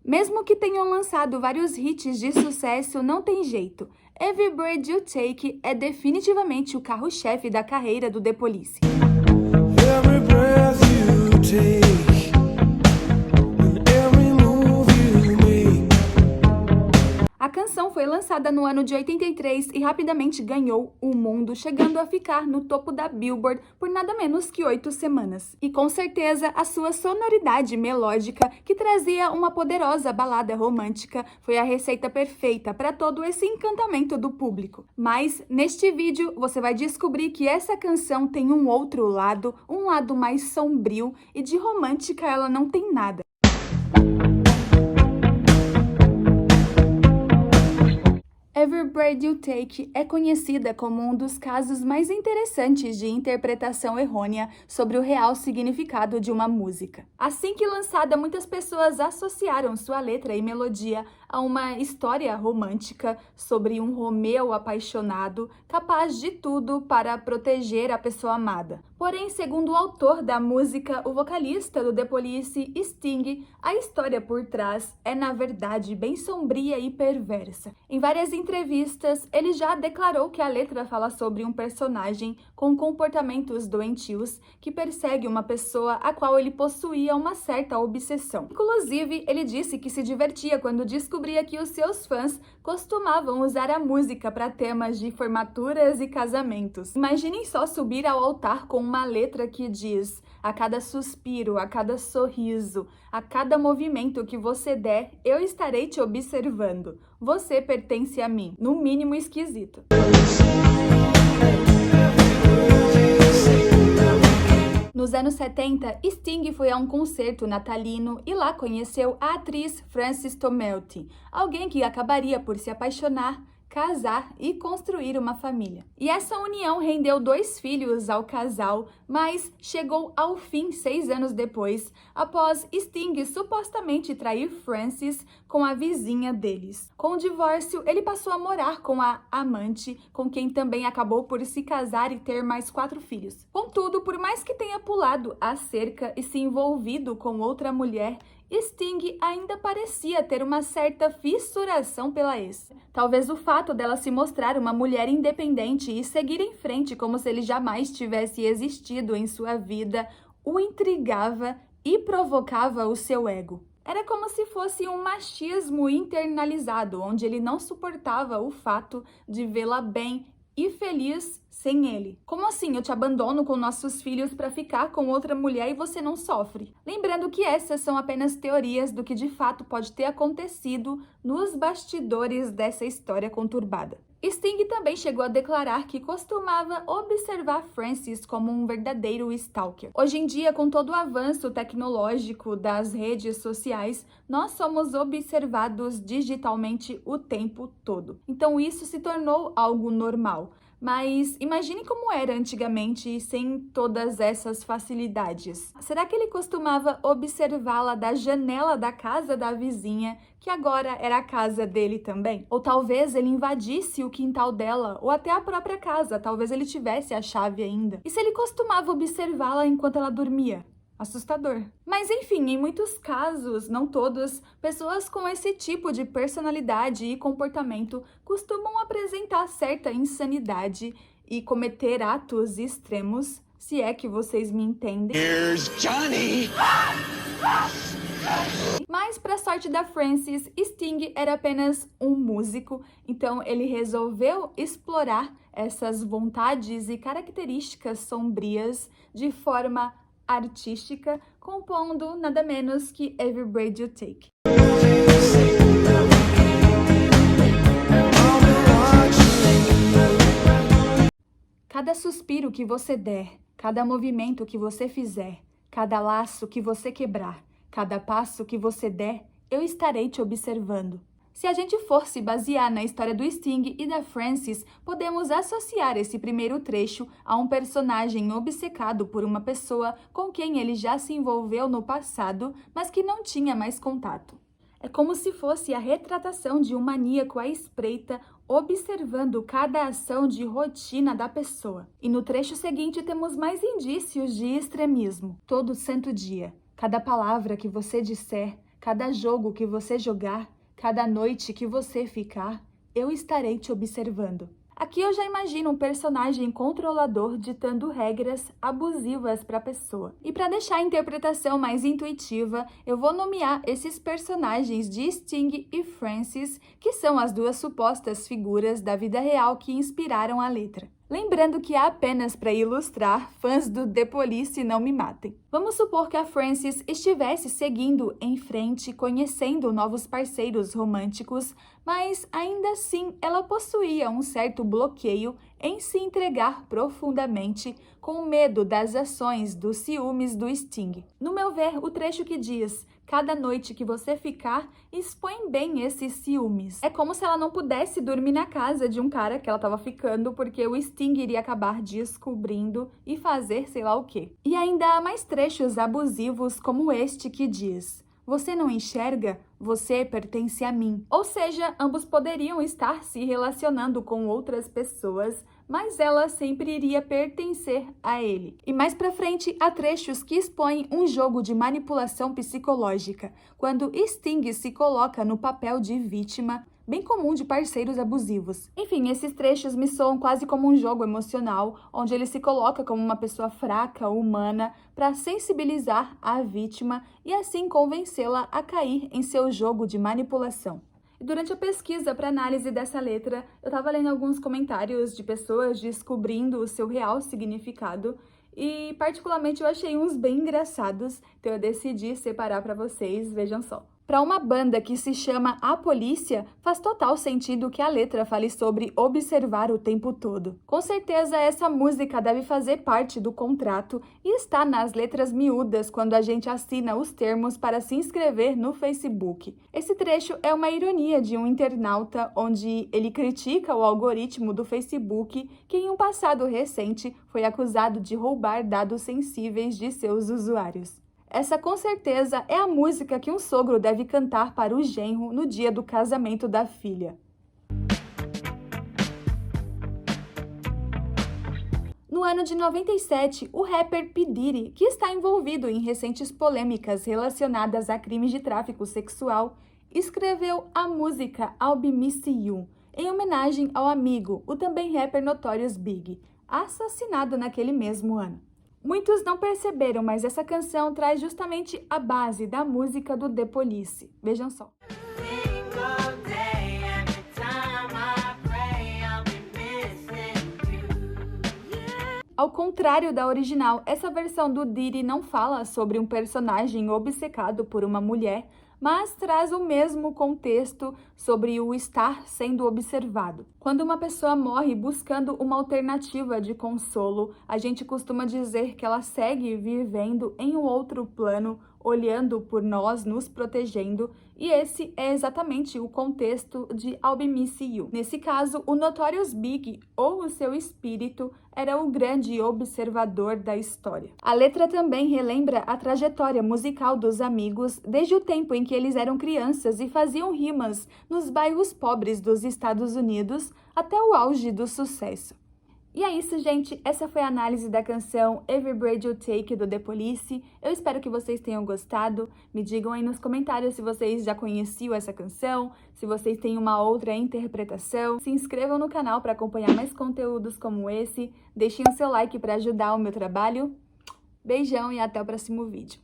Mesmo que tenham lançado vários hits de sucesso, não tem jeito. Every Breath You Take é definitivamente o carro-chefe da carreira do The Police. Every breath you take, and every move you make. A canção foi lançada no ano de 83 e rapidamente ganhou o mundo, chegando a ficar no topo da Billboard por nada menos que 8 semanas. E com certeza, a sua sonoridade melódica, que trazia uma poderosa balada romântica, foi a receita perfeita para todo esse encantamento do público. Mas, neste vídeo, você vai descobrir que essa canção tem um outro lado, um lado mais sombrio, e de romântica ela não tem nada. Every Breath You Take é conhecida como um dos casos mais interessantes de interpretação errônea sobre o real significado de uma música. Assim que lançada, muitas pessoas associaram sua letra e melodia a uma história romântica sobre um Romeu apaixonado, capaz de tudo para proteger a pessoa amada. Porém, segundo o autor da música, o vocalista do The Police, Sting, a história por trás é, na verdade, bem sombria e perversa. Em várias entrevistas, ele já declarou que a letra fala sobre um personagem com comportamentos doentios que persegue uma pessoa a qual ele possuía uma certa obsessão. Inclusive, ele disse que se divertia quando descobria que os seus fãs costumavam usar a música para temas de formaturas e casamentos. Imaginem só subir ao altar com uma letra que diz: a cada suspiro, a cada sorriso, a cada movimento que você der, eu estarei te observando. Você pertence a mim. No mínimo esquisito. Nos anos 70, Sting foi a um concerto natalino e lá conheceu a atriz Frances Tomelty, alguém que acabaria por se apaixonar, casar e construir uma família. E essa união rendeu 2 filhos ao casal, mas chegou ao fim 6 anos depois, após Sting supostamente trair Frances com a vizinha deles. Com o divórcio, ele passou a morar com a amante, com quem também acabou por se casar e ter mais 4 filhos. Contudo, por mais que tenha pulado a cerca e se envolvido com outra mulher, Sting ainda parecia ter uma certa fissuração pela ex. Talvez o fato dela se mostrar uma mulher independente e seguir em frente como se ele jamais tivesse existido em sua vida o intrigava e provocava o seu ego. Era como se fosse um machismo internalizado, onde ele não suportava o fato de vê-la bem e feliz sem ele. Como assim eu te abandono com nossos filhos para ficar com outra mulher e você não sofre? Lembrando que essas são apenas teorias do que de fato pode ter acontecido nos bastidores dessa história conturbada. Sting também chegou a declarar que costumava observar Frances como um verdadeiro stalker. Hoje em dia, com todo o avanço tecnológico das redes sociais, nós somos observados digitalmente o tempo todo. Então isso se tornou algo normal. Mas imagine como era antigamente sem todas essas facilidades. Será que ele costumava observá-la da janela da casa da vizinha, que agora era a casa dele também? Ou talvez ele invadisse o quintal dela, ou até a própria casa, talvez ele tivesse a chave ainda. E se ele costumava observá-la enquanto ela dormia? Assustador. Mas enfim, em muitos casos, não todos, pessoas com esse tipo de personalidade e comportamento costumam apresentar certa insanidade e cometer atos extremos, se é que vocês me entendem. Here's Johnny! Mas, para sorte da Frances, Sting era apenas um músico, então ele resolveu explorar essas vontades e características sombrias de forma artística, compondo nada menos que Every Breath You Take. Cada suspiro que você der, cada movimento que você fizer, cada laço que você quebrar, cada passo que você der, eu estarei te observando. Se a gente for se basear na história do Sting e da Frances, podemos associar esse primeiro trecho a um personagem obcecado por uma pessoa com quem ele já se envolveu no passado, mas que não tinha mais contato. É como se fosse a retratação de um maníaco à espreita, observando cada ação de rotina da pessoa. E no trecho seguinte temos mais indícios de extremismo. Todo santo dia, cada palavra que você disser, Cada jogo que você jogar, cada noite que você ficar, eu estarei te observando. Aqui eu já imagino um personagem controlador ditando regras abusivas para a pessoa. E para deixar a interpretação mais intuitiva, eu vou nomear esses personagens de Sting e Francis, que são as duas supostas figuras da vida real que inspiraram a letra. Lembrando que é apenas para ilustrar, fãs do The Police não me matem. Vamos supor que a Frances estivesse seguindo em frente, conhecendo novos parceiros românticos, mas ainda assim ela possuía um certo bloqueio em se entregar profundamente com medo das ações dos ciúmes do Sting. No meu ver, o trecho que diz "cada noite que você ficar" expõe bem esses ciúmes. É como se ela não pudesse dormir na casa de um cara que ela estava ficando porque o Sting iria acabar descobrindo e fazer sei lá o quê. E ainda há mais trechos abusivos como este que diz: "Você não enxerga? Você pertence a mim." Ou seja, ambos poderiam estar se relacionando com outras pessoas, mas ela sempre iria pertencer a ele. E mais pra frente, há trechos que expõem um jogo de manipulação psicológica, quando Sting se coloca no papel de vítima, bem comum de parceiros abusivos. Enfim, esses trechos me soam quase como um jogo emocional, onde ele se coloca como uma pessoa fraca, humana, para sensibilizar a vítima e assim convencê-la a cair em seu jogo de manipulação. E durante a pesquisa para análise dessa letra, eu estava lendo alguns comentários de pessoas descobrindo o seu real significado e particularmente eu achei uns bem engraçados, então eu decidi separar para vocês, vejam só. Para uma banda que se chama A Polícia, faz total sentido que a letra fale sobre observar o tempo todo. Com certeza essa música deve fazer parte do contrato e está nas letras miúdas quando a gente assina os termos para se inscrever no Facebook. Esse trecho é uma ironia de um internauta onde ele critica o algoritmo do Facebook que em um passado recente foi acusado de roubar dados sensíveis de seus usuários. Essa com certeza é a música que um sogro deve cantar para o genro no dia do casamento da filha. No ano de 97, o rapper P. Diddy, que está envolvido em recentes polêmicas relacionadas a crimes de tráfico sexual, escreveu a música I'll Be Missing You, em homenagem ao amigo, o também rapper Notorious Big, assassinado naquele mesmo ano. Muitos não perceberam, mas essa canção traz justamente a base da música do The Police. Vejam só. Ao contrário da original, essa versão do Diddy não fala sobre um personagem obcecado por uma mulher, mas traz o mesmo contexto sobre o estar sendo observado. Quando uma pessoa morre buscando uma alternativa de consolo, a gente costuma dizer que ela segue vivendo em um outro plano, olhando por nós, nos protegendo, e esse é exatamente o contexto de I'll Be Missing You. Nesse caso, o Notorious Big, ou o seu espírito, era o grande observador da história. A letra também relembra a trajetória musical dos amigos desde o tempo em que eles eram crianças e faziam rimas nos bairros pobres dos Estados Unidos até o auge do sucesso. E é isso, gente. Essa foi a análise da canção Every Breath You Take do The Police. Eu espero que vocês tenham gostado. Me digam aí nos comentários se vocês já conheciam essa canção, se vocês têm uma outra interpretação. Se inscrevam no canal para acompanhar mais conteúdos como esse. Deixem o seu like para ajudar o meu trabalho. Beijão e até o próximo vídeo.